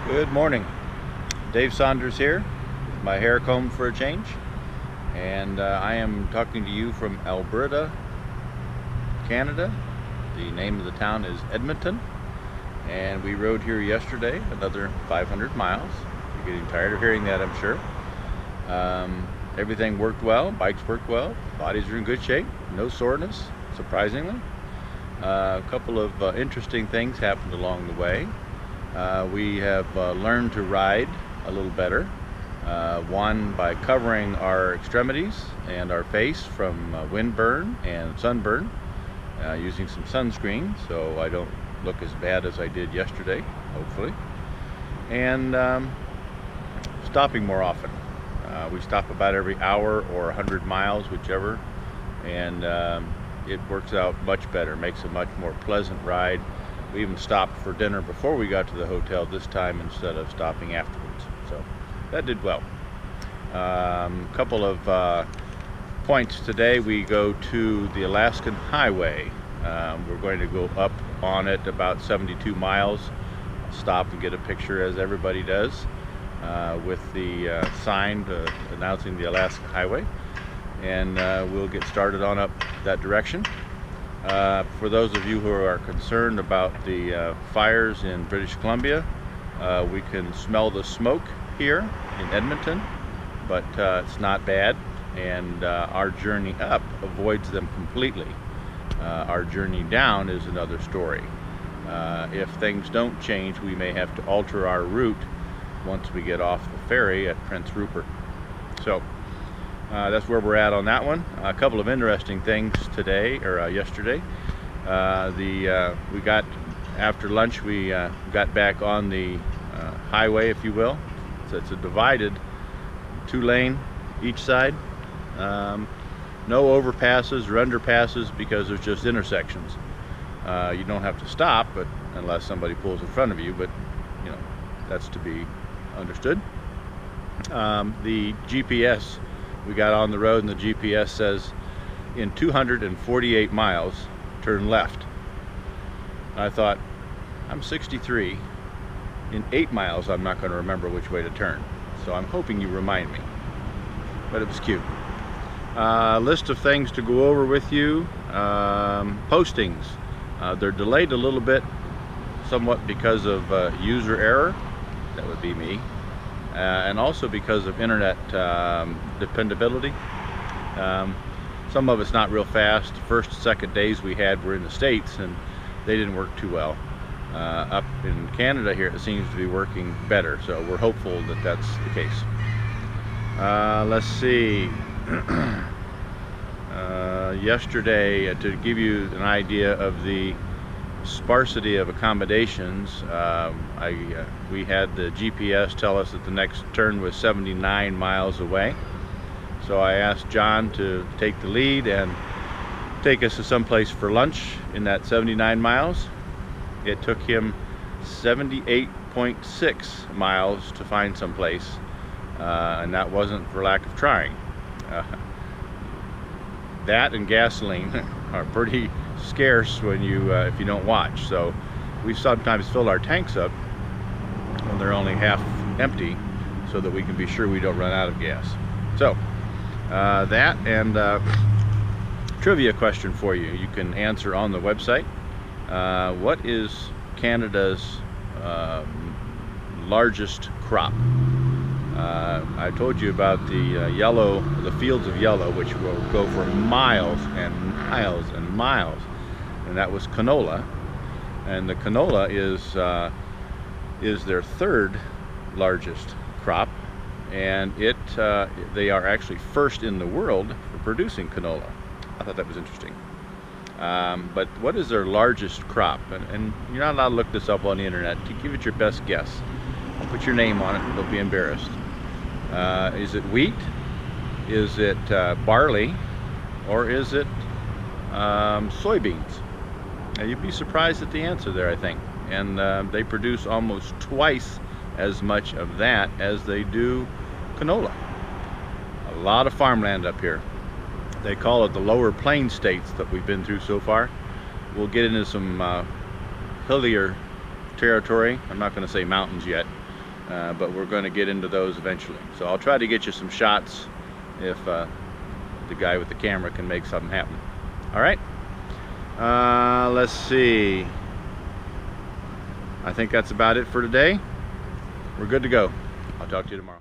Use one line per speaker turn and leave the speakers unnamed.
Good morning. Dave Saunders here, with my hair combed for a change, and I am talking to you from Alberta, Canada. The name of the town is Edmonton, and we rode here yesterday another 500 miles. You're getting tired of hearing that, I'm sure. Everything worked well, bikes worked well, bodies are in good shape, no soreness, surprisingly. A couple of interesting things happened along the way. We have learned to ride a little better. One, by covering our extremities and our face from windburn and sunburn, using some sunscreen so I don't look as bad as I did yesterday, hopefully. And stopping more often. We stop about every hour or 100 miles, whichever, and it works out much better, makes a much more pleasant ride. We even stopped for dinner before we got to the hotel this time instead of stopping afterwards, so that did well. Couple of points today. We go to the Alaskan Highway. We're going to go up on it about 72 miles. I'll stop and get a picture, as everybody does, with the sign announcing the Alaskan Highway, and we'll get started on up that direction. For those of you who are concerned about the fires in British Columbia, we can smell the smoke here in Edmonton, but it's not bad, and our journey up avoids them completely. Our journey down is another story. If things don't change, we may have to alter our route once we get off the ferry at Prince Rupert. So that's where we're at on that one. A couple of interesting things today, or yesterday. We got, after lunch, we got back on the highway, if you will. So it's a divided 2-lane each side. No overpasses or underpasses because there's just intersections. You don't have to stop, but unless somebody pulls in front of you, but you know, that's to be understood. The GPS, we got on the road and the GPS says in 248 miles turn left. I thought, I'm 63, in 8 miles I'm not going to remember which way to turn, so I'm hoping you remind me. But it was cute. List of things to go over with you. Postings, they're delayed a little bit, somewhat because of user error. That would be me. And also because of internet dependability. Some of it's not real fast. The first, second days we had were in the States, and they didn't work too well. Up in Canada here, it seems to be working better, so we're hopeful that that's the case. Let's see. Yesterday, to give you an idea of the sparsity of accommodations, we had the GPS tell us that the next turn was 79 miles away. So I asked John to take the lead and take us to someplace for lunch in that 79 miles. It took him 78.6 miles to find someplace, and that wasn't for lack of trying. That and gasoline are pretty scarce when you if you don't watch. So we sometimes fill our tanks up when they're only half empty, so that we can be sure we don't run out of gas. So that and trivia question for you. You can answer on the website. What is Canada's largest crop? I told you about the fields of yellow, which will go for miles and miles and miles, and that was canola. And the canola is their third largest crop, and they are actually first in the world for producing canola. I thought that was interesting. But what is their largest crop? And you're not allowed to look this up on the internet. To give it your best guess. Don't put your name on it, don't be embarrassed. Is it wheat? Is it barley? Or is it soybeans? Now, you'd be surprised at the answer there, I think. And they produce almost twice as much of that as they do canola. A lot of farmland up here. They call it the lower plain states that we've been through so far. We'll get into some hillier territory. I'm not going to say mountains yet, but we're going to get into those eventually. So I'll try to get you some shots if the guy with the camera can make something happen. All right, let's see. I think that's about it for today. We're good to go. I'll talk to you tomorrow.